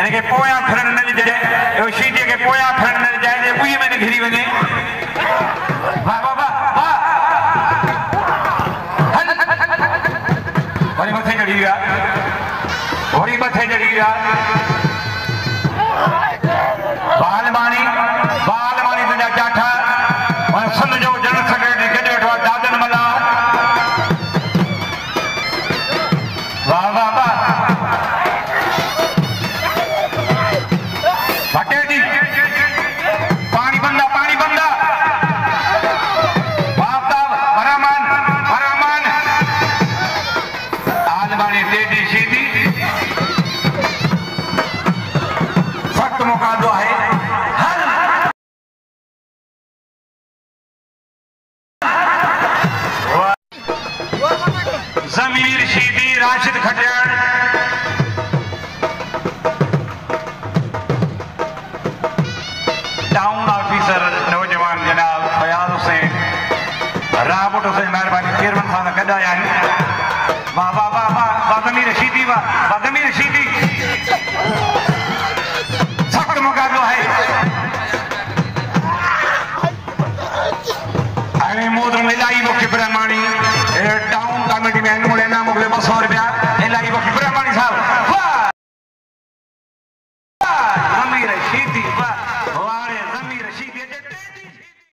इनके पोया फिरन न ॾिजे शीटे के पोया फिरन न ॾिजे जे ॿुई में न घिरी वञे वाह वाह वाह वाह वरी मथे चढ़ी विया वरी मथे चढ़ी विया बालमानी तुंहिंजा जाठा सन जो जनरल सेक्रेटरी गॾु वेठो आहे दादन मला वाह वाह वाह भटेजी पानी बंदा बापताब भरामान आलमानी टेडी सीधी सख्त मुकाबलो है जमीर शीदी राशिद खटियाण टाउन ऑफिसर नौजवान जनाब फयाज हुसैन राबुट हुसैन मेहरबानी चेयरमैन साहब गॾु आया आहिनि वाह वाह वाह वाह जमीर शीदी सख्त मुक़ाबिलो है मोदरम इलाही मुख्य ब्रह्माणी टाउन कमेटी में मुझे 200